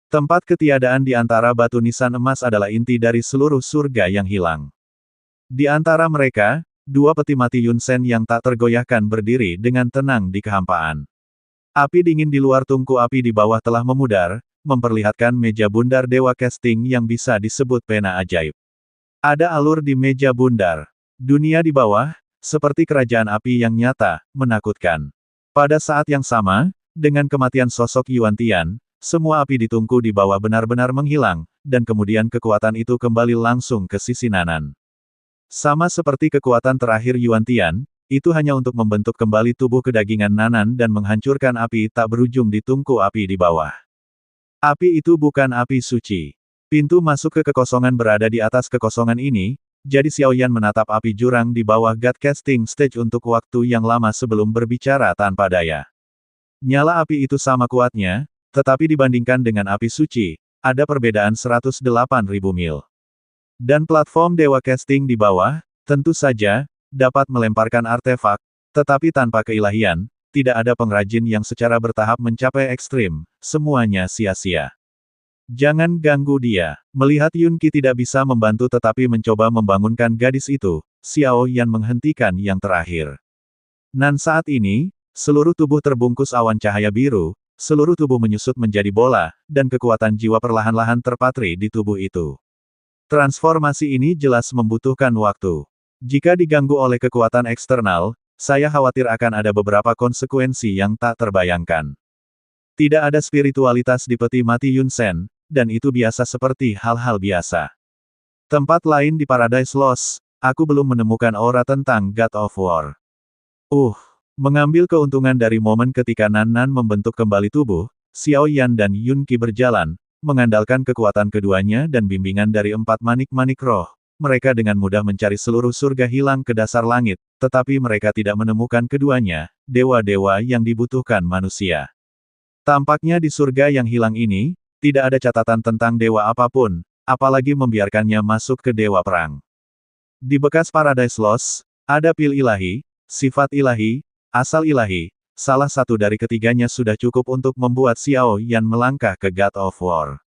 Tempat ketiadaan di antara batu nisan emas adalah inti dari seluruh surga yang hilang. Di antara mereka, dua peti mati Yun Sen yang tak tergoyahkan berdiri dengan tenang di kehampaan. Api dingin di luar tungku api di bawah telah memudar, memperlihatkan meja bundar Dewa Casting yang bisa disebut pena ajaib. Ada alur di meja bundar. Dunia di bawah, seperti kerajaan api yang nyata, menakutkan. Pada saat yang sama, dengan kematian sosok Yuan Tian, semua api di tungku di bawah benar-benar menghilang, dan kemudian kekuatan itu kembali langsung ke sisi Nanan. Sama seperti kekuatan terakhir Yuan Tian, itu hanya untuk membentuk kembali tubuh kedagingan Nanan dan menghancurkan api tak berujung di tungku api di bawah. Api itu bukan api suci. Pintu masuk ke kekosongan berada di atas kekosongan ini, jadi Xiaoyan menatap api jurang di bawah God Casting Stage untuk waktu yang lama sebelum berbicara tanpa daya. Nyala api itu sama kuatnya, tetapi dibandingkan dengan api suci, ada perbedaan 108.000 mil. Dan platform Dewa Casting di bawah, tentu saja, dapat melemparkan artefak, tetapi tanpa keilahian, tidak ada pengrajin yang secara bertahap mencapai ekstrim, semuanya sia-sia. Jangan ganggu dia. Melihat Yun Qi tidak bisa membantu tetapi mencoba membangunkan gadis itu, Xiao Yan menghentikan yang terakhir. Nan saat ini, seluruh tubuh terbungkus awan cahaya biru, seluruh tubuh menyusut menjadi bola, dan kekuatan jiwa perlahan-lahan terpatri di tubuh itu. Transformasi ini jelas membutuhkan waktu. Jika diganggu oleh kekuatan eksternal, saya khawatir akan ada beberapa konsekuensi yang tak terbayangkan. Tidak ada spiritualitas di peti mati Yun Sen, dan itu biasa seperti hal-hal biasa. Tempat lain di Paradise Lost, aku belum menemukan aura tentang God of War. Mengambil keuntungan dari momen ketika Nan membentuk kembali tubuh, Xiao Yan dan Yun Qi berjalan, mengandalkan kekuatan keduanya dan bimbingan dari 4 manik-manik roh. Mereka dengan mudah mencari seluruh surga hilang ke dasar langit, tetapi mereka tidak menemukan keduanya, dewa-dewa yang dibutuhkan manusia. Tampaknya di surga yang hilang ini, tidak ada catatan tentang dewa apapun, apalagi membiarkannya masuk ke dewa perang. Di bekas Paradise Lost, ada pil ilahi, sifat ilahi, asal ilahi, salah satu dari ketiganya sudah cukup untuk membuat Xiao Yan melangkah ke God of War.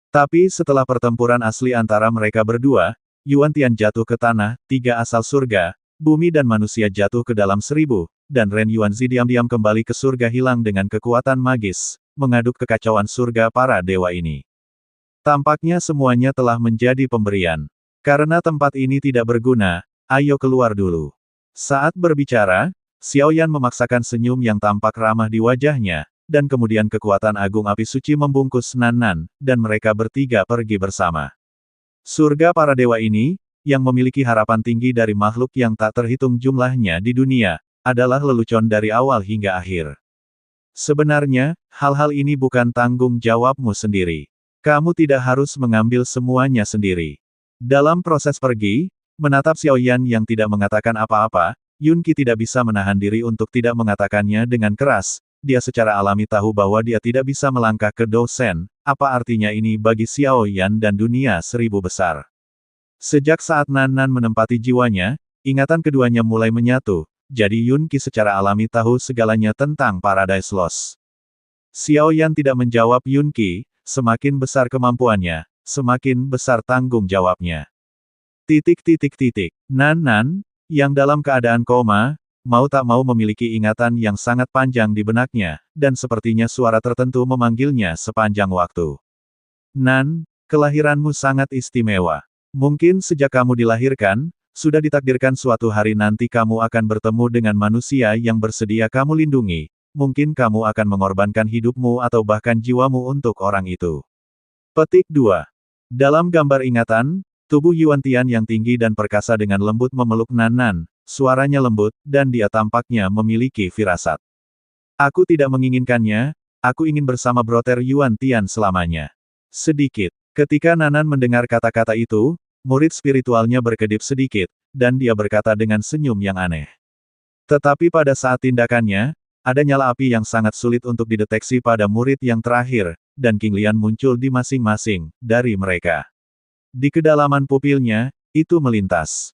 Tapi setelah pertempuran asli antara mereka berdua, Yuan Tian jatuh ke tanah, 3 asal surga, bumi dan manusia jatuh ke dalam 1000, dan Ren Yuanzi diam-diam kembali ke surga hilang dengan kekuatan magis, mengaduk kekacauan surga para dewa ini. Tampaknya semuanya telah menjadi pemberian. Karena tempat ini tidak berguna, ayo keluar dulu. Saat berbicara, Xiao Yan memaksakan senyum yang tampak ramah di wajahnya, dan kemudian kekuatan agung api suci membungkus Nan, dan mereka bertiga pergi bersama. Surga para dewa ini, yang memiliki harapan tinggi dari makhluk yang tak terhitung jumlahnya di dunia, adalah lelucon dari awal hingga akhir. Sebenarnya, hal-hal ini bukan tanggung jawabmu sendiri. Kamu tidak harus mengambil semuanya sendiri. Dalam proses pergi, menatap Xiao Yan yang tidak mengatakan apa-apa, Yun Qi tidak bisa menahan diri untuk tidak mengatakannya dengan keras. Dia secara alami tahu bahwa dia tidak bisa melangkah ke Dou Shen. Apa artinya ini bagi Xiao Yan dan dunia 1000 besar? Sejak saat Nan menempati jiwanya, ingatan keduanya mulai menyatu, jadi Yun Qi secara alami tahu segalanya tentang Paradise Lost. Xiao Yan tidak menjawab Yun Qi, semakin besar kemampuannya, semakin besar tanggung jawabnya. Nan, yang dalam keadaan koma, mau tak mau memiliki ingatan yang sangat panjang di benaknya, dan sepertinya suara tertentu memanggilnya sepanjang waktu. Nan, kelahiranmu sangat istimewa. Mungkin sejak kamu dilahirkan, sudah ditakdirkan suatu hari nanti kamu akan bertemu dengan manusia yang bersedia kamu lindungi. Mungkin kamu akan mengorbankan hidupmu atau bahkan jiwamu untuk orang itu. Petik 2. Dalam gambar ingatan, tubuh Yuan Tian yang tinggi dan perkasa dengan lembut memeluk Nan, suaranya lembut, dan dia tampaknya memiliki firasat. Aku tidak menginginkannya, aku ingin bersama Brother Yuan Tian selamanya. Sedikit. Ketika Nanan mendengar kata-kata itu, murid spiritualnya berkedip sedikit, dan dia berkata dengan senyum yang aneh. Tetapi pada saat tindakannya, ada nyala api yang sangat sulit untuk dideteksi pada murid yang terakhir, dan King Lian muncul di masing-masing dari mereka. Di kedalaman pupilnya, itu melintas.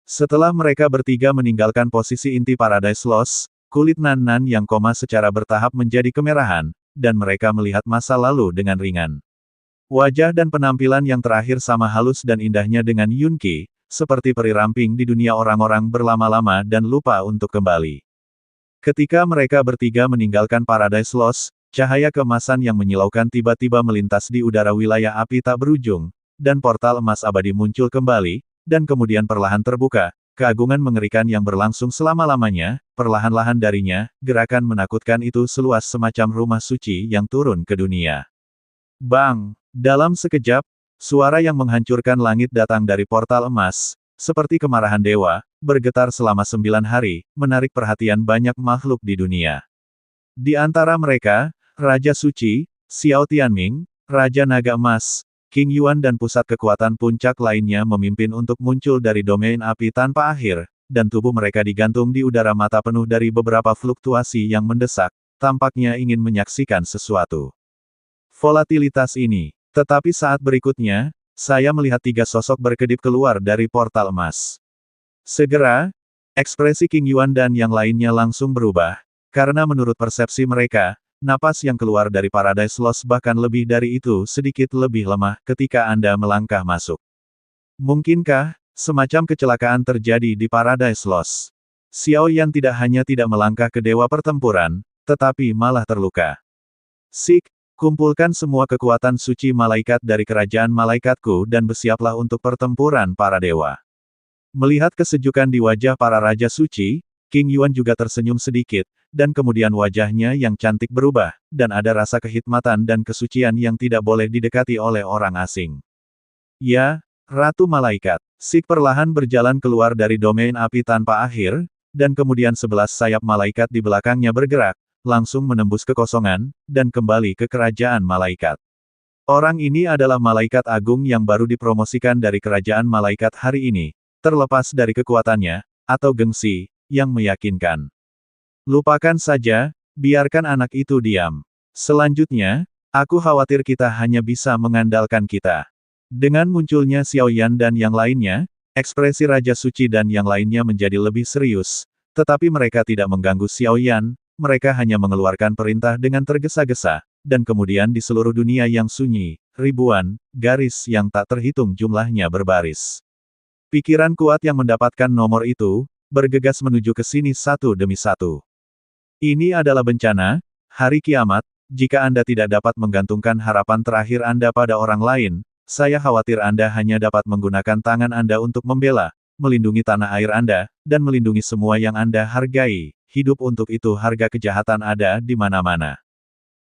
Setelah mereka bertiga meninggalkan posisi inti Paradise Lost, kulit Nan yang koma secara bertahap menjadi kemerahan, dan mereka melihat masa lalu dengan ringan. Wajah dan penampilan yang terakhir sama halus dan indahnya dengan Yunki, seperti peri ramping di dunia orang-orang berlama-lama dan lupa untuk kembali. Ketika mereka bertiga meninggalkan Paradise Lost, cahaya keemasan yang menyilaukan tiba-tiba melintas di udara wilayah api tak berujung, dan portal emas abadi muncul kembali, dan kemudian perlahan terbuka. Keagungan mengerikan yang berlangsung selama-lamanya, perlahan-lahan darinya, gerakan menakutkan itu seluas semacam rumah suci yang turun ke dunia. Bang! Dalam sekejap, suara yang menghancurkan langit datang dari portal emas, seperti kemarahan dewa, bergetar selama 9 hari, menarik perhatian banyak makhluk di dunia. Di antara mereka, Raja Suci, Xiao Tianming, Raja Naga Emas, King Yuan dan pusat kekuatan puncak lainnya memimpin untuk muncul dari domain api tanpa akhir, dan tubuh mereka digantung di udara mata penuh dari beberapa fluktuasi yang mendesak, tampaknya ingin menyaksikan sesuatu. Volatilitas ini. Tetapi saat berikutnya, saya melihat 3 sosok berkedip keluar dari portal emas. Segera, ekspresi King Yuan dan yang lainnya langsung berubah, karena menurut persepsi mereka, napas yang keluar dari Paradise Lost bahkan lebih dari itu sedikit lebih lemah ketika Anda melangkah masuk. Mungkinkah, semacam kecelakaan terjadi di Paradise Lost? Xiao Yan tidak hanya tidak melangkah ke dewa pertempuran, tetapi malah terluka. Sik, kumpulkan semua kekuatan suci malaikat dari kerajaan malaikatku dan bersiaplah untuk pertempuran para dewa. Melihat kesejukan di wajah para raja suci, King Yuan juga tersenyum sedikit, dan kemudian wajahnya yang cantik berubah, dan ada rasa kehikmatan dan kesucian yang tidak boleh didekati oleh orang asing. Ya, Ratu Malaikat. Sik perlahan berjalan keluar dari domain api tanpa akhir, dan kemudian 11 sayap malaikat di belakangnya bergerak, langsung menembus kekosongan, dan kembali ke kerajaan malaikat. Orang ini adalah malaikat agung yang baru dipromosikan dari kerajaan malaikat hari ini, terlepas dari kekuatannya, atau gengsi, yang meyakinkan. Lupakan saja, biarkan anak itu diam. Selanjutnya, aku khawatir kita hanya bisa mengandalkan kita. Dengan munculnya Xiao Yan dan yang lainnya, ekspresi Raja Suci dan yang lainnya menjadi lebih serius, tetapi mereka tidak mengganggu Xiao Yan, mereka hanya mengeluarkan perintah dengan tergesa-gesa, dan kemudian di seluruh dunia yang sunyi, ribuan garis yang tak terhitung jumlahnya berbaris. Pikiran kuat yang mendapatkan nomor itu, bergegas menuju ke sini satu demi satu. Ini adalah bencana, hari kiamat, jika Anda tidak dapat menggantungkan harapan terakhir Anda pada orang lain, saya khawatir Anda hanya dapat menggunakan tangan Anda untuk membela, melindungi tanah air Anda, dan melindungi semua yang Anda hargai. Hidup untuk itu harga kejahatan ada di mana-mana.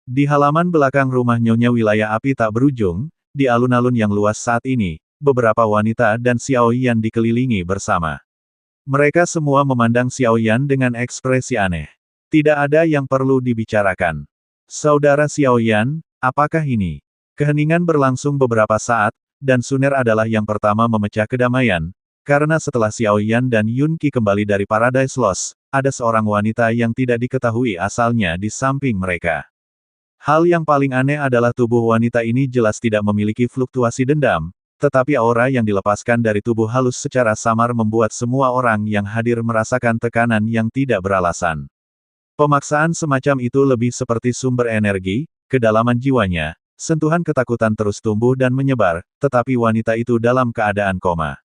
Di halaman belakang rumah Nyonya wilayah api tak berujung, di alun-alun yang luas saat ini, beberapa wanita dan Xiao Yan dikelilingi bersama. Mereka semua memandang Xiao Yan dengan ekspresi aneh. Tidak ada yang perlu dibicarakan. Saudara Xiao Yan, apakah ini? Keheningan berlangsung beberapa saat, dan Suner adalah yang pertama memecah kedamaian, karena setelah Xiao Yan dan Yun Qi kembali dari Paradise Lost, ada seorang wanita yang tidak diketahui asalnya di samping mereka. Hal yang paling aneh adalah tubuh wanita ini jelas tidak memiliki fluktuasi dendam, tetapi aura yang dilepaskan dari tubuh halus secara samar membuat semua orang yang hadir merasakan tekanan yang tidak beralasan. Pemaksaan semacam itu lebih seperti sumber energi, kedalaman jiwanya, sentuhan ketakutan terus tumbuh dan menyebar, tetapi wanita itu dalam keadaan koma.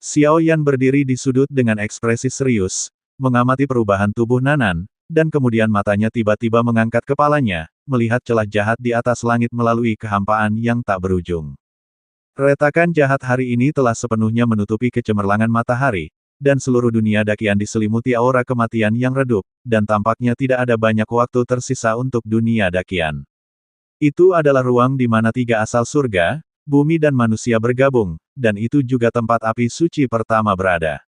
Xiao Yan berdiri di sudut dengan ekspresi serius, mengamati perubahan tubuh Nanan, dan kemudian matanya tiba-tiba mengangkat kepalanya, melihat celah jahat di atas langit melalui kehampaan yang tak berujung. Retakan jahat hari ini telah sepenuhnya menutupi kecemerlangan matahari, dan seluruh dunia dakian diselimuti aura kematian yang redup, dan tampaknya tidak ada banyak waktu tersisa untuk dunia dakian. Itu adalah ruang di mana 3 asal surga, bumi dan manusia bergabung, dan itu juga tempat api suci pertama berada.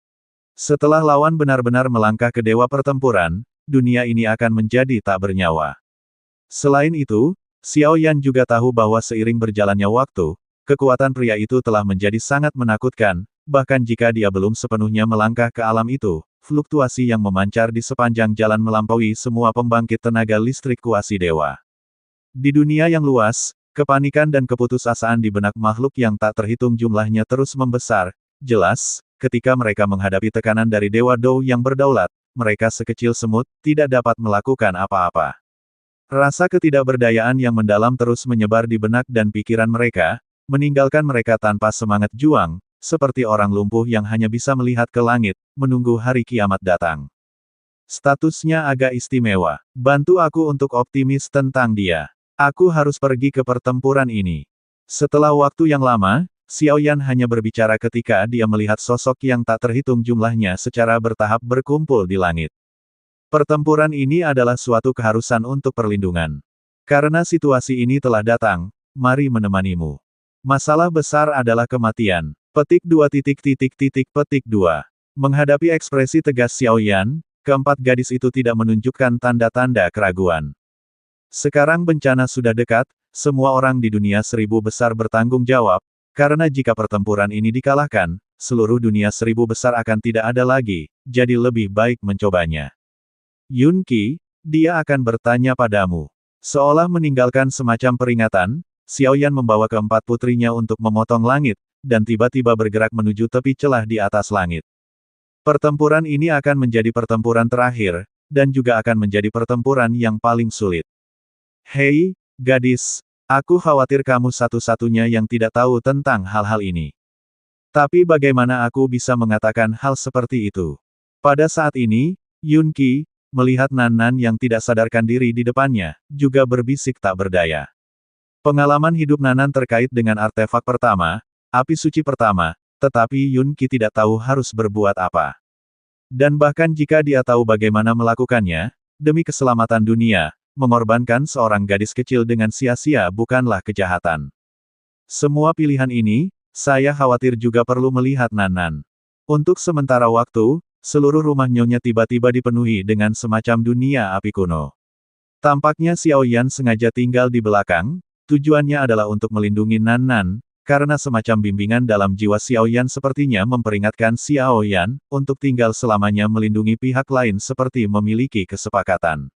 Setelah lawan benar-benar melangkah ke dewa pertempuran, dunia ini akan menjadi tak bernyawa. Selain itu, Xiao Yan juga tahu bahwa seiring berjalannya waktu, kekuatan pria itu telah menjadi sangat menakutkan, bahkan jika dia belum sepenuhnya melangkah ke alam itu, fluktuasi yang memancar di sepanjang jalan melampaui semua pembangkit tenaga listrik kuasi dewa. Di dunia yang luas, kepanikan dan keputusasaan di benak makhluk yang tak terhitung jumlahnya terus membesar. Jelas, ketika mereka menghadapi tekanan dari Dewa Dou yang berdaulat, mereka sekecil semut, tidak dapat melakukan apa-apa. Rasa ketidakberdayaan yang mendalam terus menyebar di benak dan pikiran mereka, meninggalkan mereka tanpa semangat juang, seperti orang lumpuh yang hanya bisa melihat ke langit, menunggu hari kiamat datang. Statusnya agak istimewa. Bantu aku untuk optimis tentang dia. Aku harus pergi ke pertempuran ini. Setelah waktu yang lama, Xiaoyan hanya berbicara ketika dia melihat sosok yang tak terhitung jumlahnya secara bertahap berkumpul di langit. Pertempuran ini adalah suatu keharusan untuk perlindungan. Karena situasi ini telah datang, mari menemanimu. Masalah besar adalah kematian. Petik 2. Menghadapi ekspresi tegas Xiaoyan, keempat gadis itu tidak menunjukkan tanda-tanda keraguan. Sekarang bencana sudah dekat, semua orang di dunia seribu besar bertanggung jawab, karena jika pertempuran ini dikalahkan, seluruh dunia seribu besar akan tidak ada lagi, jadi lebih baik mencobanya. Yun Qi, dia akan bertanya padamu. Seolah meninggalkan semacam peringatan, Xiaoyan membawa keempat putrinya untuk memotong langit, dan tiba-tiba bergerak menuju tepi celah di atas langit. Pertempuran ini akan menjadi pertempuran terakhir, dan juga akan menjadi pertempuran yang paling sulit. Hei, gadis, aku khawatir kamu satu-satunya yang tidak tahu tentang hal-hal ini. Tapi bagaimana aku bisa mengatakan hal seperti itu? Pada saat ini, Yun Qi, melihat Nan yang tidak sadarkan diri di depannya, juga berbisik tak berdaya. Pengalaman hidup Nan terkait dengan artefak pertama, api suci pertama, tetapi Yun Qi tidak tahu harus berbuat apa. Dan bahkan jika dia tahu bagaimana melakukannya, demi keselamatan dunia, mengorbankan seorang gadis kecil dengan sia-sia bukanlah kejahatan. Semua pilihan ini, saya khawatir juga perlu melihat Nan. Untuk sementara waktu, seluruh rumah Nyonya tiba-tiba dipenuhi dengan semacam dunia api kuno. Tampaknya Xiaoyan sengaja tinggal di belakang, tujuannya adalah untuk melindungi Nan, karena semacam bimbingan dalam jiwa Xiaoyan sepertinya memperingatkan Xiaoyan, untuk tinggal selamanya melindungi pihak lain seperti memiliki kesepakatan.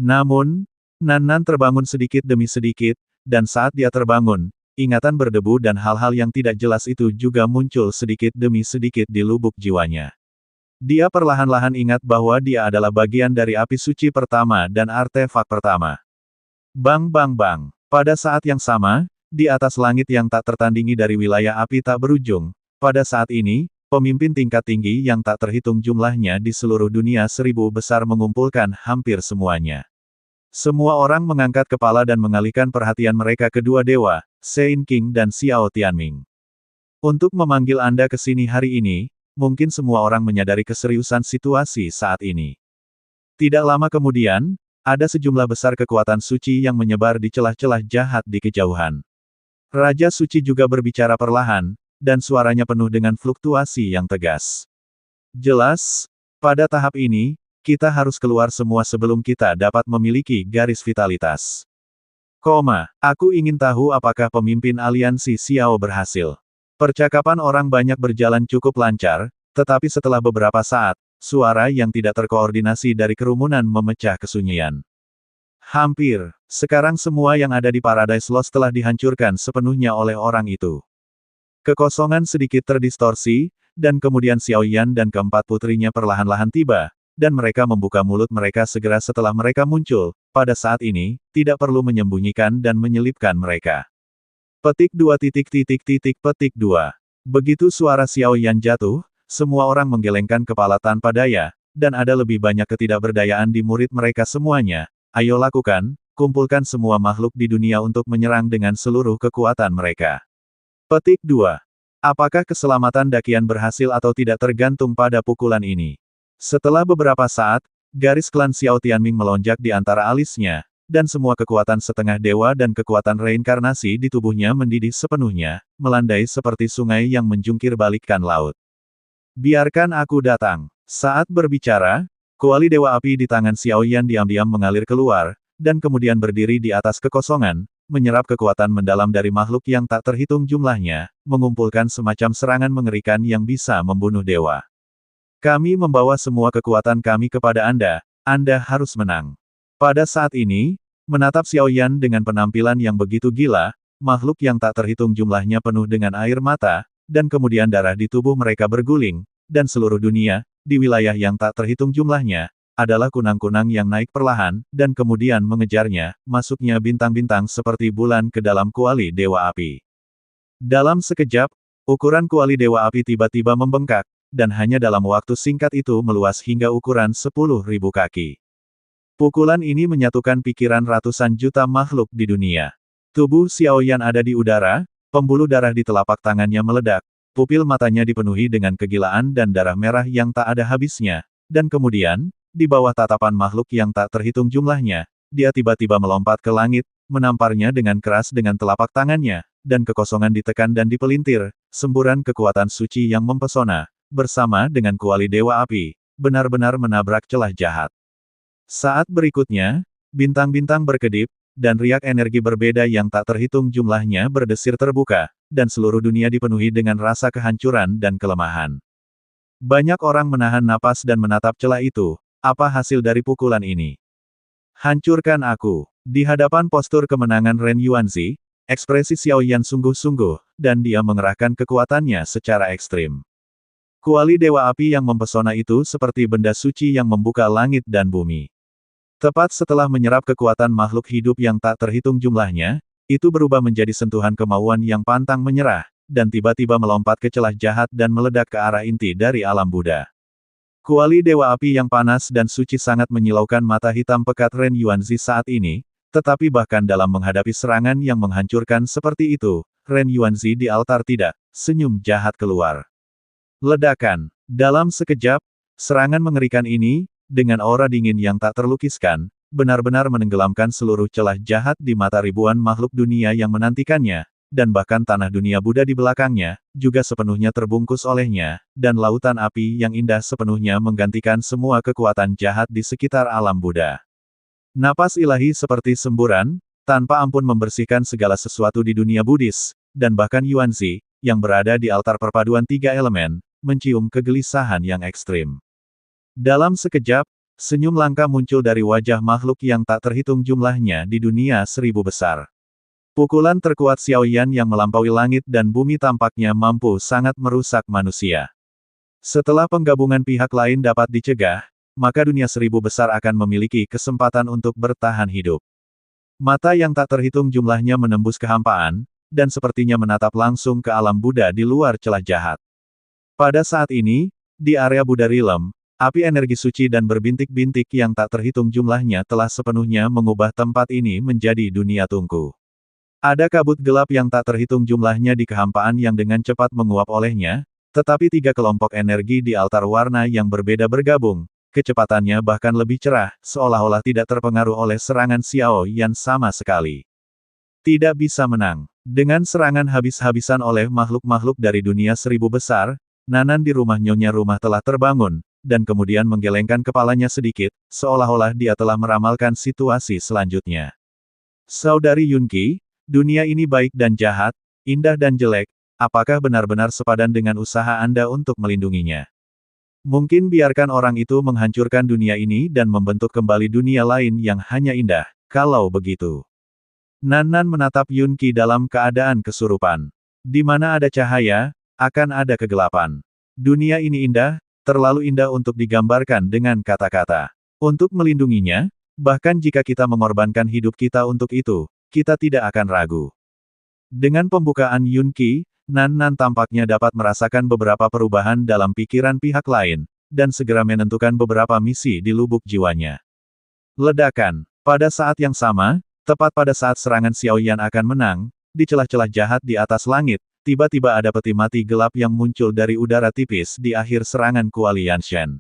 Namun, Nan terbangun sedikit demi sedikit, dan saat dia terbangun, ingatan berdebu dan hal-hal yang tidak jelas itu juga muncul sedikit demi sedikit di lubuk jiwanya. Dia perlahan-lahan ingat bahwa dia adalah bagian dari api suci pertama dan artefak pertama. Bang bang bang. Pada saat yang sama, di atas langit yang tak tertandingi dari wilayah api tak berujung, pada saat ini, pemimpin tingkat tinggi yang tak terhitung jumlahnya di seluruh dunia seribu besar mengumpulkan hampir semuanya. Semua orang mengangkat kepala dan mengalihkan perhatian mereka ke dua dewa, Sein King dan Xiao Tianming. Untuk memanggil Anda ke sini hari ini, mungkin semua orang menyadari keseriusan situasi saat ini. Tidak lama kemudian, ada sejumlah besar kekuatan suci yang menyebar di celah-celah jahat di kejauhan. Raja Suci juga berbicara perlahan, dan suaranya penuh dengan fluktuasi yang tegas. Jelas, pada tahap ini, kita harus keluar semua sebelum kita dapat memiliki garis vitalitas. Aku ingin tahu apakah pemimpin aliansi Xiao berhasil. Percakapan orang banyak berjalan cukup lancar, tetapi setelah beberapa saat, suara yang tidak terkoordinasi dari kerumunan memecah kesunyian. Hampir, sekarang semua yang ada di Paradise Lost telah dihancurkan sepenuhnya oleh orang itu. Kekosongan sedikit terdistorsi, dan kemudian Xiaoyan dan keempat putrinya perlahan-lahan tiba, dan mereka membuka mulut mereka segera setelah mereka muncul. Pada saat ini, tidak perlu menyembunyikan dan menyelipkan mereka. Petik 2. Begitu suara Xiaoyan jatuh, semua orang menggelengkan kepala tanpa daya, dan ada lebih banyak ketidakberdayaan di murid mereka semuanya. Ayo lakukan, kumpulkan semua makhluk di dunia untuk menyerang dengan seluruh kekuatan mereka. Petik 2. Apakah keselamatan Dakian berhasil atau tidak tergantung pada pukulan ini? Setelah beberapa saat, garis klan Xiao Tianming melonjak di antara alisnya, dan semua kekuatan setengah dewa dan kekuatan reinkarnasi di tubuhnya mendidih sepenuhnya, melandai seperti sungai yang menjungkir balikkan laut. Biarkan aku datang. Saat berbicara, kuali dewa api di tangan Xiaoyan diam-diam mengalir keluar, dan kemudian berdiri di atas kekosongan, menyerap kekuatan mendalam dari makhluk yang tak terhitung jumlahnya, mengumpulkan semacam serangan mengerikan yang bisa membunuh dewa. Kami membawa semua kekuatan kami kepada Anda harus menang. Pada saat ini, menatap Xiaoyan dengan penampilan yang begitu gila, makhluk yang tak terhitung jumlahnya penuh dengan air mata, dan kemudian darah di tubuh mereka berguling, dan seluruh dunia, di wilayah yang tak terhitung jumlahnya, adalah kunang-kunang yang naik perlahan, dan kemudian mengejarnya, masuknya bintang-bintang seperti bulan ke dalam kuali Dewa Api. Dalam sekejap, ukuran kuali Dewa Api tiba-tiba membengkak, dan hanya dalam waktu singkat itu meluas hingga ukuran 10.000 kaki. Pukulan ini menyatukan pikiran ratusan juta makhluk di dunia. Tubuh Xiaoyan ada di udara, pembuluh darah di telapak tangannya meledak, pupil matanya dipenuhi dengan kegilaan dan darah merah yang tak ada habisnya, dan kemudian, di bawah tatapan makhluk yang tak terhitung jumlahnya, dia tiba-tiba melompat ke langit, menamparnya dengan keras dengan telapak tangannya, dan kekosongan ditekan dan dipelintir, semburan kekuatan suci yang mempesona, bersama dengan kuali Dewa Api, benar-benar menabrak celah jahat. Saat berikutnya, bintang-bintang berkedip, dan riak energi berbeda yang tak terhitung jumlahnya berdesir terbuka, dan seluruh dunia dipenuhi dengan rasa kehancuran dan kelemahan. Banyak orang menahan napas dan menatap celah itu. Apa hasil dari pukulan ini? Hancurkan aku. Di hadapan postur kemenangan Ren Yuanzi, ekspresi Xiaoyan sungguh-sungguh, dan dia mengerahkan kekuatannya secara ekstrim. Kuali Dewa Api yang mempesona itu seperti benda suci yang membuka langit dan bumi. Tepat setelah menyerap kekuatan makhluk hidup yang tak terhitung jumlahnya, itu berubah menjadi sentuhan kemauan yang pantang menyerah, dan tiba-tiba melompat ke celah jahat dan meledak ke arah inti dari alam Buddha. Kuali Dewa Api yang panas dan suci sangat menyilaukan mata hitam pekat Ren Yuanzi saat ini, tetapi bahkan dalam menghadapi serangan yang menghancurkan seperti itu, Ren Yuanzi di altar tidak, senyum jahat keluar. Ledakan. Dalam sekejap, serangan mengerikan ini, dengan aura dingin yang tak terlukiskan, benar-benar menenggelamkan seluruh celah jahat di mata ribuan makhluk dunia yang menantikannya, dan bahkan tanah dunia Buddha di belakangnya, juga sepenuhnya terbungkus olehnya, dan lautan api yang indah sepenuhnya menggantikan semua kekuatan jahat di sekitar alam Buddha. Napas ilahi seperti semburan, tanpa ampun membersihkan segala sesuatu di dunia Buddhis, dan bahkan Yuanzi, yang berada di altar perpaduan tiga elemen, mencium kegelisahan yang ekstrim. Dalam sekejap, senyum langka muncul dari wajah makhluk yang tak terhitung jumlahnya di dunia seribu besar. Pukulan terkuat Xiaoyan yang melampaui langit dan bumi tampaknya mampu sangat merusak manusia. Setelah penggabungan pihak lain dapat dicegah, maka dunia seribu besar akan memiliki kesempatan untuk bertahan hidup. Mata yang tak terhitung jumlahnya menembus kehampaan, dan sepertinya menatap langsung ke alam Buddha di luar celah jahat. Pada saat ini, di area Buddha Realm, api energi suci dan berbintik-bintik yang tak terhitung jumlahnya telah sepenuhnya mengubah tempat ini menjadi dunia tungku. Ada kabut gelap yang tak terhitung jumlahnya di kehampaan yang dengan cepat menguap olehnya, tetapi tiga kelompok energi di altar warna yang berbeda bergabung, kecepatannya bahkan lebih cerah, seolah-olah tidak terpengaruh oleh serangan Xiaoyan sama sekali. Tidak bisa menang. Dengan serangan habis-habisan oleh makhluk-makhluk dari dunia seribu besar, Nanan di rumah Nyonya Rumah telah terbangun, dan kemudian menggelengkan kepalanya sedikit, seolah-olah dia telah meramalkan situasi selanjutnya. Saudari Yunqi, dunia ini baik dan jahat, indah dan jelek, apakah benar-benar sepadan dengan usaha Anda untuk melindunginya? Mungkin biarkan orang itu menghancurkan dunia ini dan membentuk kembali dunia lain yang hanya indah, kalau begitu. Nan menatap Yunqi dalam keadaan kesurupan. Di mana ada cahaya, akan ada kegelapan. Dunia ini indah, terlalu indah untuk digambarkan dengan kata-kata. Untuk melindunginya, bahkan jika kita mengorbankan hidup kita untuk itu, kita tidak akan ragu. Dengan pembukaan Yunqi, Nan tampaknya dapat merasakan beberapa perubahan dalam pikiran pihak lain, dan segera menentukan beberapa misi di lubuk jiwanya. Ledakan. Pada saat yang sama, tepat pada saat serangan Xiaoyan akan menang, di celah-celah jahat di atas langit, tiba-tiba ada peti mati gelap yang muncul dari udara tipis di akhir serangan kuali Yanshen.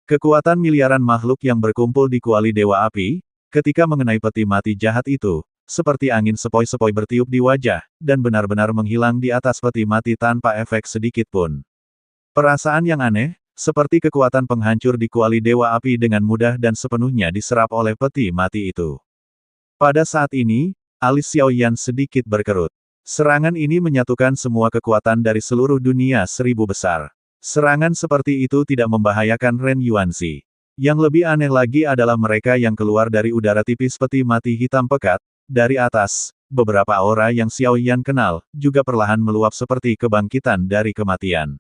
Kekuatan miliaran makhluk yang berkumpul di kuali Dewa Api, ketika mengenai peti mati jahat itu, seperti angin sepoi-sepoi bertiup di wajah, dan benar-benar menghilang di atas peti mati tanpa efek sedikit pun. Perasaan yang aneh, seperti kekuatan penghancur di kuali Dewa Api dengan mudah dan sepenuhnya diserap oleh peti mati itu. Pada saat ini, alis Xiaoyan sedikit berkerut. Serangan ini menyatukan semua kekuatan dari seluruh dunia seribu besar. Serangan seperti itu tidak membahayakan Ren Yuanzi. Yang lebih aneh lagi adalah mereka yang keluar dari udara tipis peti mati hitam pekat. Dari atas, beberapa aura yang Xiaoyan kenal, juga perlahan meluap seperti kebangkitan dari kematian.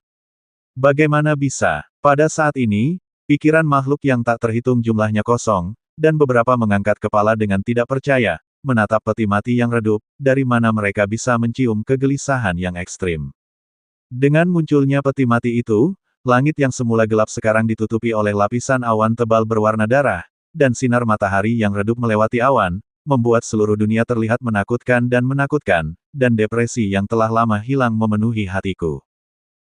Bagaimana bisa? Pada saat ini, Pikiran makhluk yang tak terhitung jumlahnya kosong, dan beberapa mengangkat kepala dengan tidak percaya, menatap peti mati yang redup, dari mana mereka bisa mencium kegelisahan yang ekstrim. Dengan munculnya peti mati itu, langit yang semula gelap sekarang ditutupi oleh lapisan awan tebal berwarna darah, dan sinar matahari yang redup melewati awan, membuat seluruh dunia terlihat menakutkan, dan depresi yang telah lama hilang memenuhi hatiku.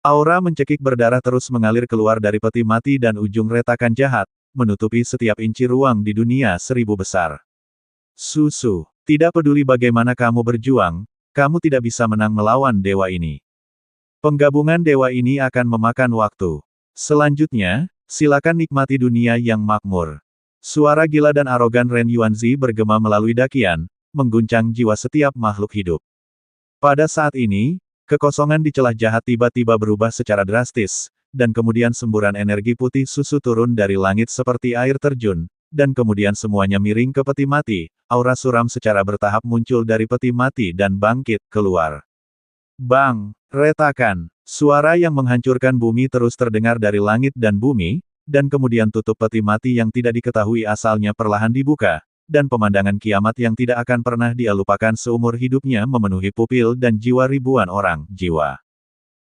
Aura mencekik berdarah terus mengalir keluar dari peti mati dan ujung retakan jahat, menutupi setiap inci ruang di dunia seribu besar. Susu, tidak peduli bagaimana kamu berjuang, kamu tidak bisa menang melawan dewa ini. Penggabungan dewa ini akan memakan waktu. Selanjutnya, silakan nikmati dunia yang makmur. Suara gila dan arogan Ren Yuanzi bergema melalui dakian, mengguncang jiwa setiap makhluk hidup. Pada saat ini, kekosongan di celah jahat tiba-tiba berubah secara drastis, dan kemudian semburan energi putih susu turun dari langit seperti air terjun, dan kemudian semuanya miring ke peti mati, aura suram secara bertahap muncul dari peti mati dan bangkit keluar. Bang! Retakan! Suara yang menghancurkan bumi terus terdengar dari langit dan bumi, dan kemudian tutup peti mati yang tidak diketahui asalnya perlahan dibuka, dan pemandangan kiamat yang tidak akan pernah dia lupakan seumur hidupnya memenuhi pupil dan jiwa ribuan orang, jiwa.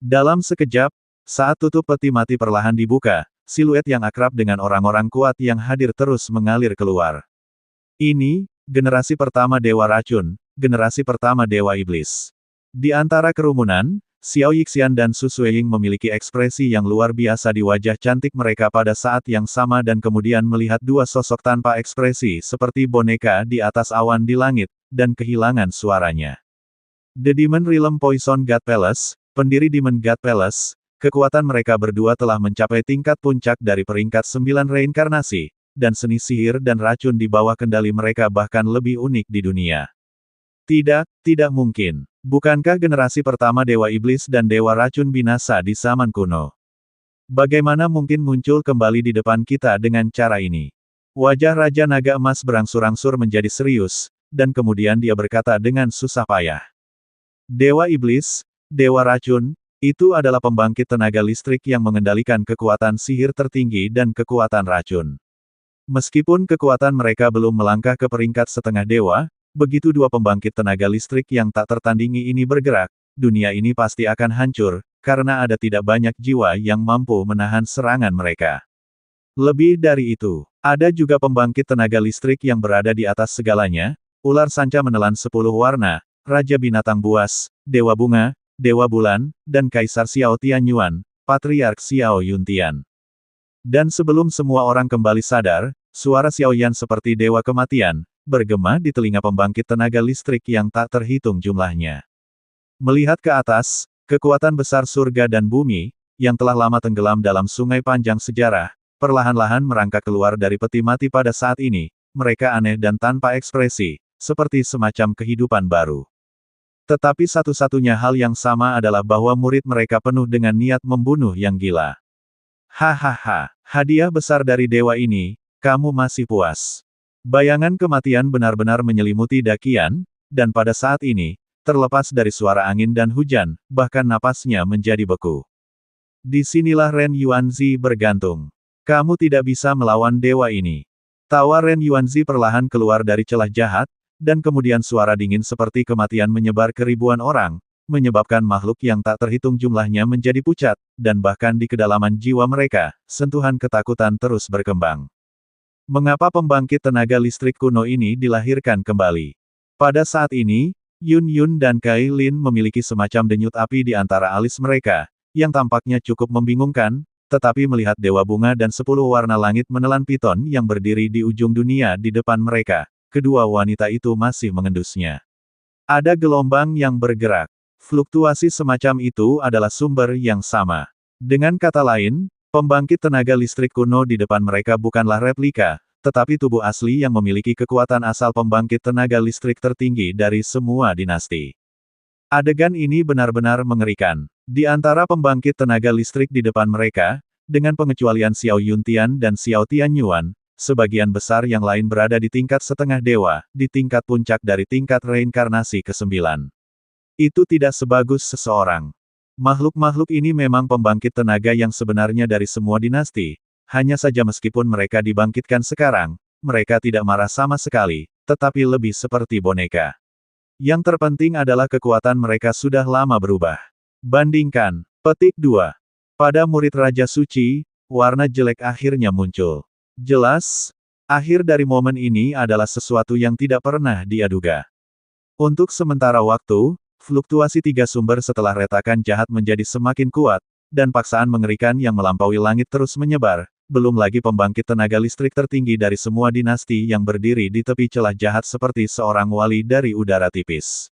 Dalam sekejap, saat tutup peti mati perlahan dibuka, siluet yang akrab dengan orang-orang kuat yang hadir terus mengalir keluar. Ini, generasi pertama Dewa Racun, generasi pertama Dewa Iblis. Di antara kerumunan, Xiao Yixian dan Su Sueying memiliki ekspresi yang luar biasa di wajah cantik mereka pada saat yang sama dan kemudian melihat dua sosok tanpa ekspresi seperti boneka di atas awan di langit, dan kehilangan suaranya. The Demon Realm Poison God Palace, pendiri Demon God Palace, kekuatan mereka berdua telah mencapai tingkat puncak dari peringkat 9 reinkarnasi, dan seni sihir dan racun di bawah kendali mereka bahkan lebih unik di dunia. Tidak mungkin. Bukankah generasi pertama Dewa Iblis dan Dewa Racun binasa di zaman kuno? Bagaimana mungkin muncul kembali di depan kita dengan cara ini? Wajah Raja Naga Emas berangsur-angsur menjadi serius, dan kemudian dia berkata dengan susah payah. Dewa Iblis, Dewa Racun, itu adalah pembangkit tenaga listrik yang mengendalikan kekuatan sihir tertinggi dan kekuatan racun. Meskipun kekuatan mereka belum melangkah ke peringkat setengah dewa, begitu dua pembangkit tenaga listrik yang tak tertandingi ini bergerak, dunia ini pasti akan hancur, karena ada tidak banyak jiwa yang mampu menahan serangan mereka. Lebih dari itu, ada juga pembangkit tenaga listrik yang berada di atas segalanya, ular sanca menelan 10 warna, Raja Binatang Buas, Dewa Bunga, Dewa Bulan, dan Kaisar Xiao Tianyuan, Patriark Xiao Yuntian. Dan sebelum semua orang kembali sadar, suara Xiao Yan seperti Dewa Kematian, bergema di telinga pembangkit tenaga listrik yang tak terhitung jumlahnya. Melihat ke atas, kekuatan besar surga dan bumi, yang telah lama tenggelam dalam sungai panjang sejarah, perlahan-lahan merangkak keluar dari peti mati pada saat ini, mereka aneh dan tanpa ekspresi, seperti semacam kehidupan baru. Tetapi satu-satunya hal yang sama adalah bahwa murid mereka penuh dengan niat membunuh yang gila. Hahaha, hadiah besar dari dewa ini, kamu masih puas. Bayangan kematian benar-benar menyelimuti dakian, dan pada saat ini, terlepas dari suara angin dan hujan, bahkan napasnya menjadi beku. Disinilah Ren Yuanzi bergantung. Kamu tidak bisa melawan dewa ini. Tawa Ren Yuanzi perlahan keluar dari celah jahat, dan kemudian suara dingin seperti kematian menyebar ke ribuan orang, menyebabkan makhluk yang tak terhitung jumlahnya menjadi pucat, dan bahkan di kedalaman jiwa mereka, sentuhan ketakutan terus berkembang. Mengapa pembangkit tenaga listrik kuno ini dilahirkan kembali? Pada saat ini, Yun Yun dan Kai Lin memiliki semacam denyut api di antara alis mereka, yang tampaknya cukup membingungkan, tetapi melihat Dewa Bunga dan 10 warna langit menelan piton yang berdiri di ujung dunia di depan mereka, kedua wanita itu masih mengendusnya. Ada gelombang yang bergerak. Fluktuasi semacam itu adalah sumber yang sama. Dengan kata lain, pembangkit tenaga listrik kuno di depan mereka bukanlah replika, tetapi tubuh asli yang memiliki kekuatan asal pembangkit tenaga listrik tertinggi dari semua dinasti. Adegan ini benar-benar mengerikan. Di antara pembangkit tenaga listrik di depan mereka, dengan pengecualian Xiao Yuntian dan Xiao Tianyuan, sebagian besar yang lain berada di tingkat setengah dewa, di tingkat puncak dari tingkat reinkarnasi ke-9. Itu tidak sebagus seseorang. Makhluk-makhluk ini memang pembangkit tenaga yang sebenarnya dari semua dinasti, hanya saja meskipun mereka dibangkitkan sekarang, mereka tidak marah sama sekali, tetapi lebih seperti boneka. Yang terpenting adalah kekuatan mereka sudah lama berubah. Bandingkan. Petik 2. Pada murid Raja Suci, warna jelek akhirnya muncul. Jelas, akhir dari momen ini adalah sesuatu yang tidak pernah dia duga. Untuk sementara waktu, fluktuasi tiga sumber setelah retakan jahat menjadi semakin kuat, dan paksaan mengerikan yang melampaui langit terus menyebar, belum lagi pembangkit tenaga listrik tertinggi dari semua dinasti yang berdiri di tepi celah jahat seperti seorang wali dari udara tipis.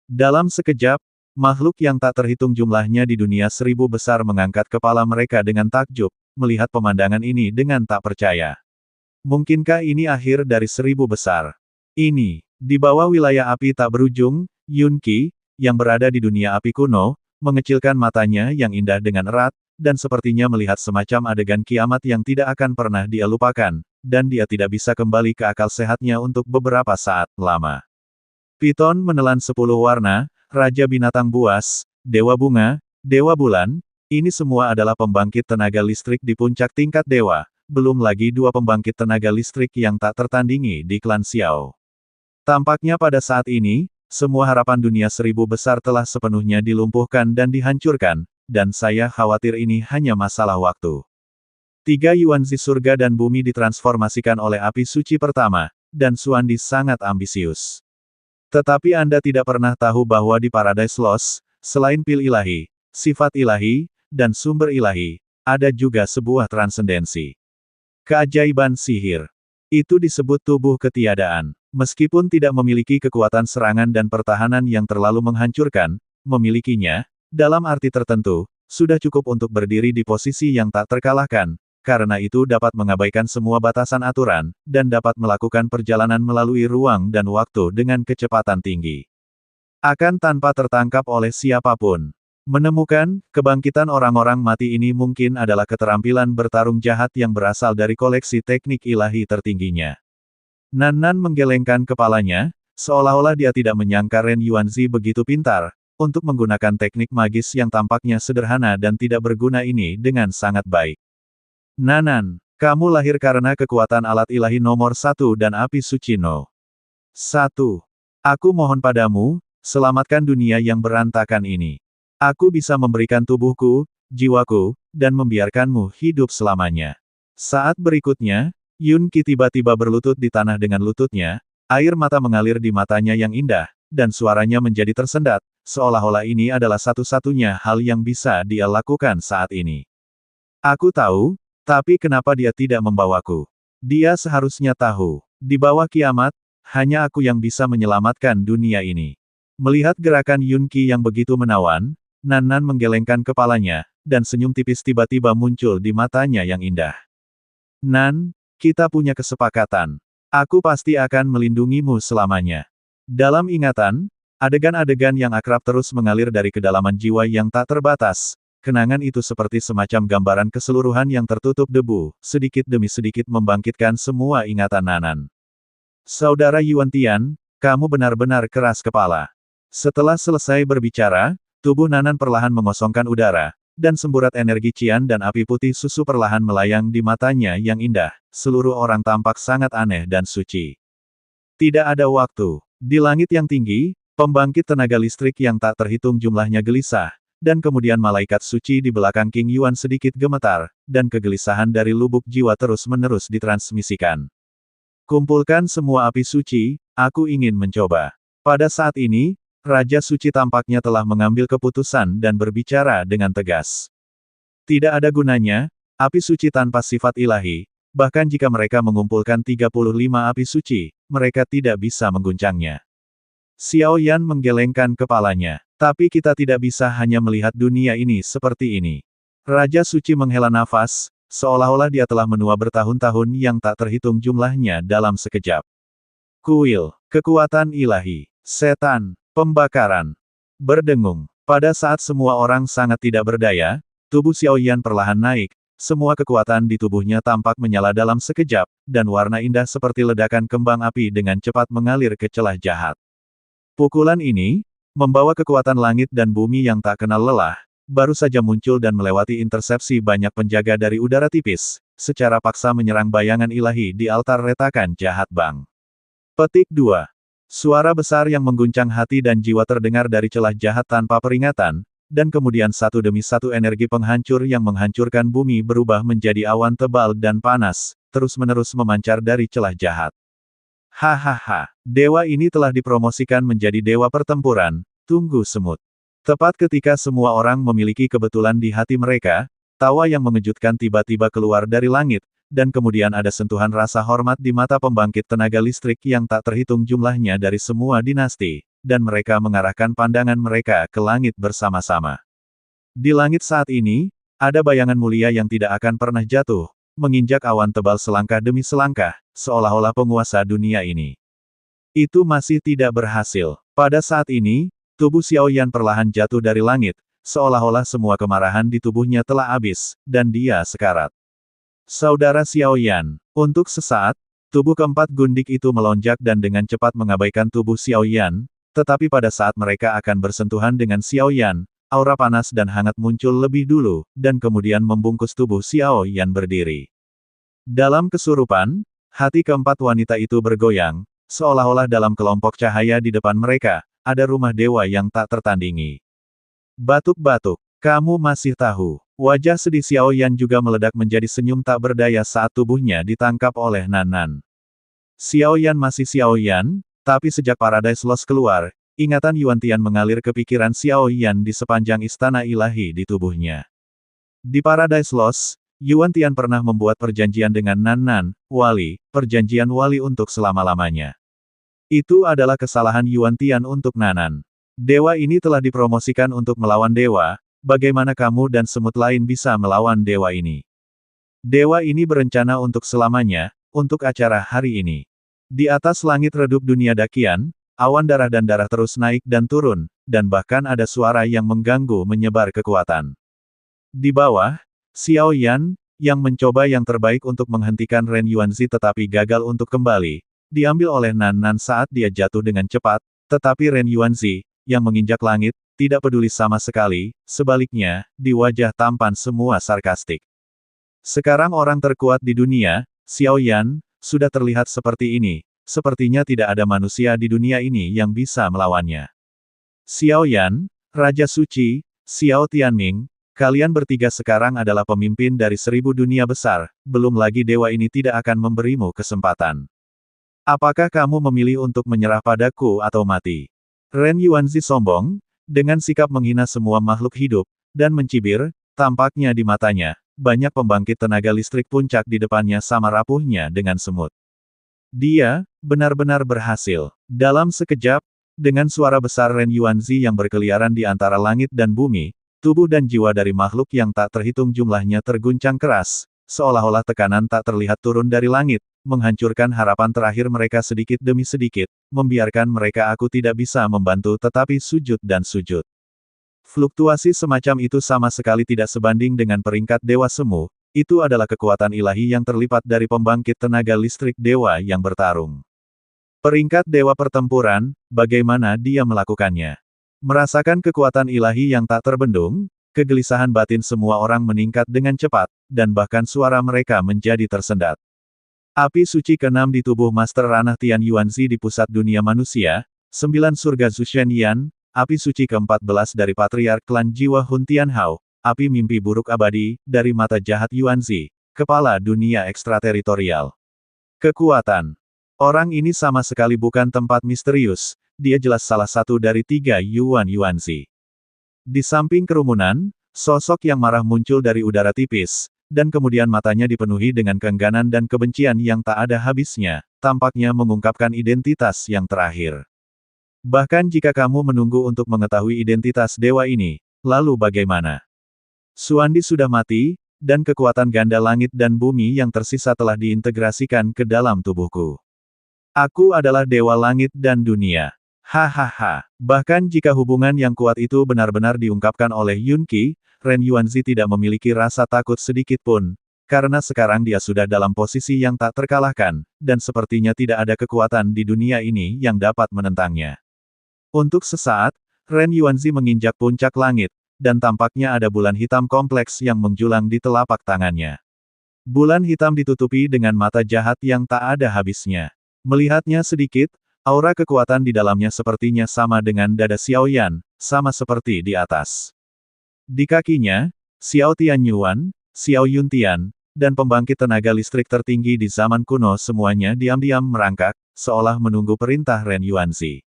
Dalam sekejap, makhluk yang tak terhitung jumlahnya di dunia seribu besar mengangkat kepala mereka dengan takjub, melihat pemandangan ini dengan tak percaya. Mungkinkah ini akhir dari seribu besar? Ini, di bawah wilayah api tak berujung, Yun Qi, yang berada di dunia api kuno, mengecilkan matanya yang indah dengan erat, dan sepertinya melihat semacam adegan kiamat yang tidak akan pernah dia lupakan, dan dia tidak bisa kembali ke akal sehatnya untuk beberapa saat lama. Piton menelan 10 warna, Raja Binatang Buas, Dewa Bunga, Dewa Bulan, ini semua adalah pembangkit tenaga listrik di puncak tingkat dewa, belum lagi 2 pembangkit tenaga listrik yang tak tertandingi di klan Xiao. Tampaknya pada saat ini, semua harapan dunia seribu besar telah sepenuhnya dilumpuhkan dan dihancurkan, dan saya khawatir ini hanya masalah waktu. 3 Yuanzi surga dan bumi ditransformasikan oleh api suci pertama, dan Xuandi sangat ambisius. Tetapi Anda tidak pernah tahu bahwa di Paradise Lost, selain pil ilahi, sifat ilahi, dan sumber ilahi, ada juga sebuah transendensi. Keajaiban sihir. Itu disebut tubuh ketiadaan. Meskipun tidak memiliki kekuatan serangan dan pertahanan yang terlalu menghancurkan, memilikinya, dalam arti tertentu, sudah cukup untuk berdiri di posisi yang tak terkalahkan, karena itu dapat mengabaikan semua batasan aturan, dan dapat melakukan perjalanan melalui ruang dan waktu dengan kecepatan tinggi. Akan tanpa tertangkap oleh siapapun. Menemukan, kebangkitan orang-orang mati ini mungkin adalah keterampilan bertarung jahat yang berasal dari koleksi teknik ilahi tertingginya. Nan menggelengkan kepalanya, seolah-olah dia tidak menyangka Ren Yuanzi begitu pintar, untuk menggunakan teknik magis yang tampaknya sederhana dan tidak berguna ini dengan sangat baik. Nanan, kamu lahir karena kekuatan alat ilahi nomor 1 dan api suci No. 1. Aku mohon padamu, selamatkan dunia yang berantakan ini. Aku bisa memberikan tubuhku, jiwaku, dan membiarkanmu hidup selamanya. Saat berikutnya, Yun Qi tiba-tiba berlutut di tanah dengan lututnya, air mata mengalir di matanya yang indah, dan suaranya menjadi tersendat, seolah-olah ini adalah satu-satunya hal yang bisa dia lakukan saat ini. Aku tahu, tapi kenapa dia tidak membawaku? Dia seharusnya tahu, di bawah kiamat, hanya aku yang bisa menyelamatkan dunia ini. Melihat gerakan Yun Qi yang begitu menawan, Nan menggelengkan kepalanya, dan senyum tipis tiba-tiba muncul di matanya yang indah. Nan, kita punya kesepakatan. Aku pasti akan melindungimu selamanya. Dalam ingatan, adegan-adegan yang akrab terus mengalir dari kedalaman jiwa yang tak terbatas. Kenangan itu seperti semacam gambaran keseluruhan yang tertutup debu, sedikit demi sedikit membangkitkan semua ingatan Nanan. Saudara Yuan Tian, kamu benar-benar keras kepala. Setelah selesai berbicara, tubuh Nanan perlahan mengosongkan udara, dan semburat energi cian dan api putih susu perlahan melayang di matanya yang indah. Seluruh orang tampak sangat aneh dan suci. Tidak ada waktu. Di langit yang tinggi, pembangkit tenaga listrik yang tak terhitung jumlahnya gelisah, dan kemudian malaikat suci di belakang King Yuan sedikit gemetar, dan kegelisahan dari lubuk jiwa terus-menerus ditransmisikan. Kumpulkan semua api suci, aku ingin mencoba. Pada saat ini, Raja Suci tampaknya telah mengambil keputusan dan berbicara dengan tegas. Tidak ada gunanya, api suci tanpa sifat ilahi, bahkan jika mereka mengumpulkan 35 api suci, mereka tidak bisa mengguncangnya. Xiao Yan menggelengkan kepalanya. Tapi kita tidak bisa hanya melihat dunia ini seperti ini. Raja Suci menghela nafas, seolah-olah dia telah menua bertahun-tahun yang tak terhitung jumlahnya dalam sekejap. Kuil, kekuatan ilahi, setan, pembakaran, berdengung. Pada saat semua orang sangat tidak berdaya, tubuh Xiao Yan perlahan naik, semua kekuatan di tubuhnya tampak menyala dalam sekejap, dan warna indah seperti ledakan kembang api dengan cepat mengalir ke celah jahat. Pukulan ini, membawa kekuatan langit dan bumi yang tak kenal lelah, baru saja muncul dan melewati intersepsi banyak penjaga dari udara tipis, secara paksa menyerang bayangan ilahi di altar retakan jahat Bang. Petik 2. Suara besar yang mengguncang hati dan jiwa terdengar dari celah jahat tanpa peringatan, dan kemudian satu demi satu energi penghancur yang menghancurkan bumi berubah menjadi awan tebal dan panas, terus-menerus memancar dari celah jahat. Hahaha, dewa ini telah dipromosikan menjadi dewa pertempuran, tunggu semut. Tepat ketika semua orang memiliki kebetulan di hati mereka, tawa yang mengejutkan tiba-tiba keluar dari langit, dan kemudian ada sentuhan rasa hormat di mata pembangkit tenaga listrik yang tak terhitung jumlahnya dari semua dinasti, dan mereka mengarahkan pandangan mereka ke langit bersama-sama. Di langit saat ini, ada bayangan mulia yang tidak akan pernah jatuh, menginjak awan tebal selangkah demi selangkah, seolah-olah penguasa dunia ini. Itu masih tidak berhasil. Pada saat ini, tubuh Xiao Yan perlahan jatuh dari langit, seolah-olah semua kemarahan di tubuhnya telah habis, dan dia sekarat. Saudara Xiao Yan, untuk sesaat, tubuh keempat gundik itu melonjak dan dengan cepat mengabaikan tubuh Xiao Yan, tetapi pada saat mereka akan bersentuhan dengan Xiao Yan, aura panas dan hangat muncul lebih dulu, dan kemudian membungkus tubuh Xiao Yan berdiri. Dalam kesurupan, hati keempat wanita itu bergoyang, seolah-olah dalam kelompok cahaya di depan mereka, ada rumah dewa yang tak tertandingi. Batuk-batuk, kamu masih tahu. Wajah sedih Xiao Yan juga meledak menjadi senyum tak berdaya saat tubuhnya ditangkap oleh Nan Nan. Xiao Yan masih Xiao Yan, tapi sejak Paradise Lost keluar, ingatan Yuan Tian mengalir ke pikiran Xiao Yan di sepanjang istana ilahi di tubuhnya. Di Paradise Lost, Yuan Tian pernah membuat perjanjian dengan Nan Nan, wali, perjanjian wali untuk selama-lamanya. Itu adalah kesalahan Yuan Tian untuk Nan Nan. Dewa ini telah dipromosikan untuk melawan dewa, bagaimana kamu dan semut lain bisa melawan dewa ini? Dewa ini berencana untuk selamanya, untuk acara hari ini. Di atas langit redup dunia dakian, awan darah dan darah terus naik dan turun, dan bahkan ada suara yang mengganggu menyebar kekuatan. Di bawah, Xiao Yan, yang mencoba yang terbaik untuk menghentikan Ren Yuanzi tetapi gagal untuk kembali, diambil oleh Nan Nan saat dia jatuh dengan cepat, tetapi Ren Yuanzi, yang menginjak langit, tidak peduli sama sekali, sebaliknya, di wajah tampan semua sarkastik. Sekarang orang terkuat di dunia, Xiao Yan, sudah terlihat seperti ini, sepertinya tidak ada manusia di dunia ini yang bisa melawannya. Xiao Yan, Raja Suci, Xiao Tianming, kalian bertiga sekarang adalah pemimpin dari 1000 dunia besar, belum lagi dewa ini tidak akan memberimu kesempatan. Apakah kamu memilih untuk menyerah padaku atau mati? Ren Yuanzi sombong, dengan sikap menghina semua makhluk hidup, dan mencibir, tampaknya di matanya, banyak pembangkit tenaga listrik puncak di depannya sama rapuhnya dengan semut. Dia, benar-benar berhasil. Dalam sekejap, dengan suara besar Ren Yuanzi yang berkeliaran di antara langit dan bumi, tubuh dan jiwa dari makhluk yang tak terhitung jumlahnya terguncang keras, seolah-olah tekanan tak terlihat turun dari langit, menghancurkan harapan terakhir mereka sedikit demi sedikit, membiarkan mereka aku tidak bisa membantu tetapi sujud dan sujud. Fluktuasi semacam itu sama sekali tidak sebanding dengan peringkat Dewa Semu, itu adalah kekuatan ilahi yang terlipat dari pembangkit tenaga listrik dewa yang bertarung. Peringkat Dewa Pertempuran, bagaimana dia melakukannya? Merasakan kekuatan ilahi yang tak terbendung, kegelisahan batin semua orang meningkat dengan cepat, dan bahkan suara mereka menjadi tersendat. Api suci ke-6 di tubuh Master Ranah Tian Yuanzi di pusat dunia manusia, 9 surga Zushen Yan, api suci ke-14 dari Patriark Klan Jiwa Hun Tianhao, api mimpi buruk abadi, dari mata jahat Yuanzi, kepala dunia ekstrateritorial. Kekuatan. Orang ini sama sekali bukan tempat misterius, dia jelas salah satu dari 3 Yuan Yuanzi. Di samping kerumunan, sosok yang marah muncul dari udara tipis, dan kemudian matanya dipenuhi dengan keengganan dan kebencian yang tak ada habisnya, tampaknya mengungkapkan identitas yang terakhir. Bahkan jika kamu menunggu untuk mengetahui identitas dewa ini, lalu bagaimana? Xuandi sudah mati, dan kekuatan ganda langit dan bumi yang tersisa telah diintegrasikan ke dalam tubuhku. Aku adalah dewa langit dan dunia. Hahaha. Bahkan jika hubungan yang kuat itu benar-benar diungkapkan oleh Yun Qi, Ren Yuanzi tidak memiliki rasa takut sedikit pun, karena sekarang dia sudah dalam posisi yang tak terkalahkan, dan sepertinya tidak ada kekuatan di dunia ini yang dapat menentangnya. Untuk sesaat, Ren Yuanzi menginjak puncak langit, dan tampaknya ada bulan hitam kompleks yang menjulang di telapak tangannya. Bulan hitam ditutupi dengan mata jahat yang tak ada habisnya. Melihatnya sedikit, aura kekuatan di dalamnya sepertinya sama dengan dada Xiao Yan, sama seperti di atas. Di kakinya, Xiao Tianyuan, Xiao Yuntian, dan pembangkit tenaga listrik tertinggi di zaman kuno semuanya diam-diam merangkak, seolah menunggu perintah Ren Yuanzi.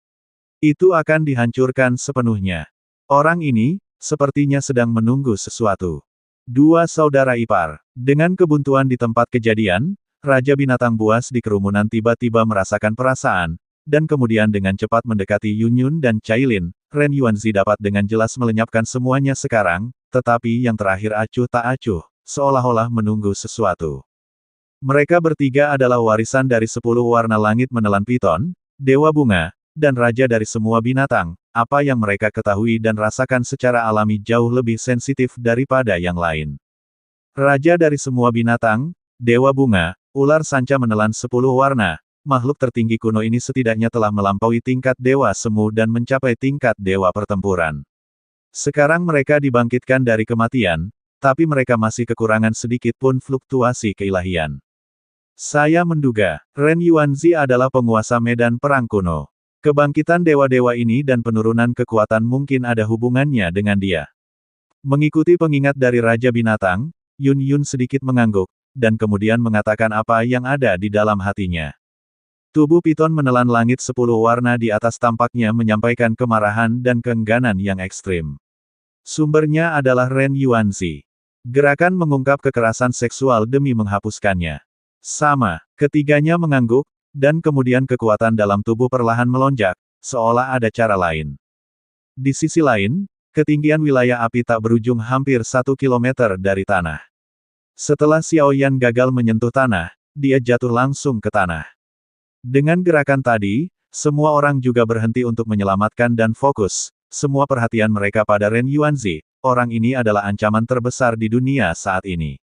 Itu akan dihancurkan sepenuhnya. Orang ini, sepertinya sedang menunggu sesuatu. Dua saudara ipar. Dengan kebuntuan di tempat kejadian, Raja Binatang Buas di kerumunan tiba-tiba merasakan perasaan, dan kemudian dengan cepat mendekati Yunyun dan Cailin. Ren Yuanzi dapat dengan jelas melenyapkan semuanya sekarang, tetapi yang terakhir acuh tak acuh, seolah-olah menunggu sesuatu. Mereka bertiga adalah warisan dari 10 warna langit menelan piton, Dewa Bunga, dan Raja dari semua binatang. Apa yang mereka ketahui dan rasakan secara alami jauh lebih sensitif daripada yang lain. Raja dari semua binatang, Dewa Bunga, ular sanca menelan 10 warna, makhluk tertinggi kuno ini setidaknya telah melampaui tingkat Dewa Semu dan mencapai tingkat Dewa Pertempuran. Sekarang mereka dibangkitkan dari kematian, tapi mereka masih kekurangan sedikit pun fluktuasi keilahian. Saya menduga, Ren Yuanzi adalah penguasa medan perang kuno. Kebangkitan dewa-dewa ini dan penurunan kekuatan mungkin ada hubungannya dengan dia. Mengikuti pengingat dari Raja Binatang, Yun Yun sedikit mengangguk, dan kemudian mengatakan apa yang ada di dalam hatinya. Tubuh piton menelan langit 10 warna di atas tampaknya menyampaikan kemarahan dan keengganan yang ekstrim. Sumbernya adalah Ren Yuanzi. Gerakan mengungkap kekerasan seksual demi menghapuskannya. Sama, ketiganya mengangguk, dan kemudian kekuatan dalam tubuh perlahan melonjak, seolah ada cara lain. Di sisi lain, ketinggian wilayah api tak berujung hampir 1 kilometer dari tanah. Setelah Xiao Yan gagal menyentuh tanah, dia jatuh langsung ke tanah. Dengan gerakan tadi, semua orang juga berhenti untuk menyelamatkan dan fokus, semua perhatian mereka pada Ren Yuanzi, orang ini adalah ancaman terbesar di dunia saat ini.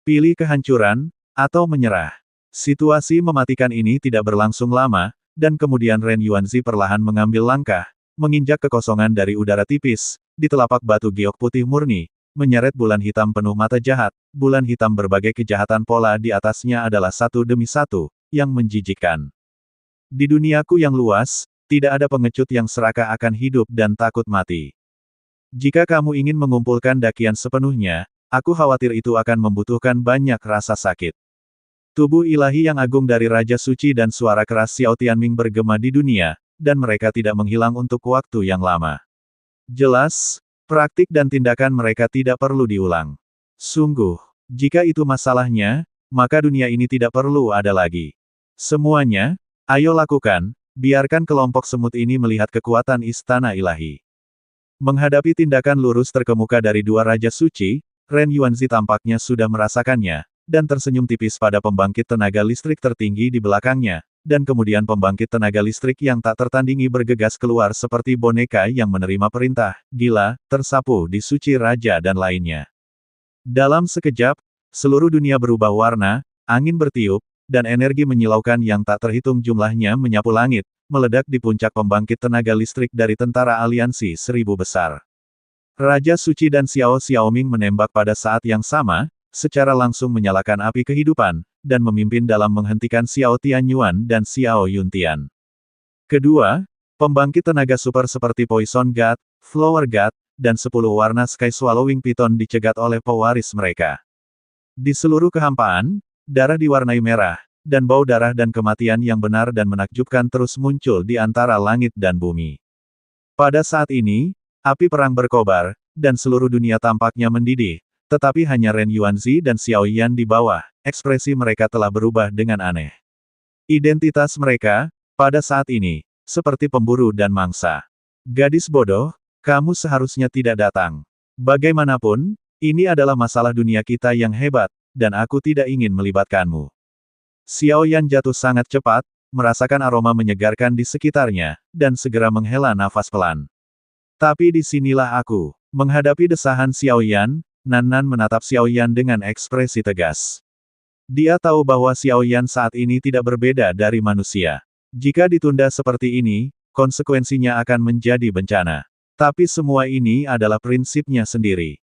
Pilih kehancuran, atau menyerah. Situasi mematikan ini tidak berlangsung lama, dan kemudian Ren Yuanzi perlahan mengambil langkah, menginjak kekosongan dari udara tipis, di telapak batu giok putih murni, menyeret bulan hitam penuh mata jahat, bulan hitam berbagai kejahatan pola di atasnya adalah satu demi satu, yang menjijikkan. Di duniaku yang luas, tidak ada pengecut yang serakah akan hidup dan takut mati. Jika kamu ingin mengumpulkan dakian sepenuhnya, aku khawatir itu akan membutuhkan banyak rasa sakit. Tubuh ilahi yang agung dari Raja Suci dan suara keras Xiao Tianming bergema di dunia, dan mereka tidak menghilang untuk waktu yang lama. Jelas, praktik dan tindakan mereka tidak perlu diulang. Sungguh, jika itu masalahnya, maka dunia ini tidak perlu ada lagi. Semuanya, ayo lakukan, biarkan kelompok semut ini melihat kekuatan istana ilahi. Menghadapi tindakan lurus terkemuka dari dua Raja Suci, Ren Yuanzi tampaknya sudah merasakannya, dan tersenyum tipis pada pembangkit tenaga listrik tertinggi di belakangnya, dan kemudian pembangkit tenaga listrik yang tak tertandingi bergegas keluar seperti boneka yang menerima perintah, gila, tersapu di suci raja dan lainnya. Dalam sekejap, seluruh dunia berubah warna, angin bertiup, dan energi menyilaukan yang tak terhitung jumlahnya menyapu langit, meledak di puncak pembangkit tenaga listrik dari tentara aliansi 1000 besar. Raja Suci dan Xiao Xiaoming menembak pada saat yang sama, secara langsung menyalakan api kehidupan, dan memimpin dalam menghentikan Xiao Tianyuan dan Xiao Yuntian. Kedua, pembangkit tenaga super seperti Poison God, Flower God, dan 10 warna Sky Swallowing Python dicegat oleh pewaris mereka. Di seluruh kehampaan, darah diwarnai merah, dan bau darah dan kematian yang benar dan menakjubkan terus muncul di antara langit dan bumi. Pada saat ini, api perang berkobar, dan seluruh dunia tampaknya mendidih, tetapi hanya Ren Yuanzi dan Xiao Yan di bawah, ekspresi mereka telah berubah dengan aneh. Identitas mereka, pada saat ini, seperti pemburu dan mangsa. Gadis bodoh, kamu seharusnya tidak datang. Bagaimanapun, ini adalah masalah dunia kita yang hebat, dan aku tidak ingin melibatkanmu. Xiao Yan jatuh sangat cepat, merasakan aroma menyegarkan di sekitarnya, dan segera menghela nafas pelan. Tapi disinilah aku. Menghadapi desahan Xiao Yan, Nan Nan menatap Xiao Yan dengan ekspresi tegas. Dia tahu bahwa Xiao Yan saat ini tidak berbeda dari manusia. Jika ditunda seperti ini, konsekuensinya akan menjadi bencana. Tapi semua ini adalah prinsipnya sendiri.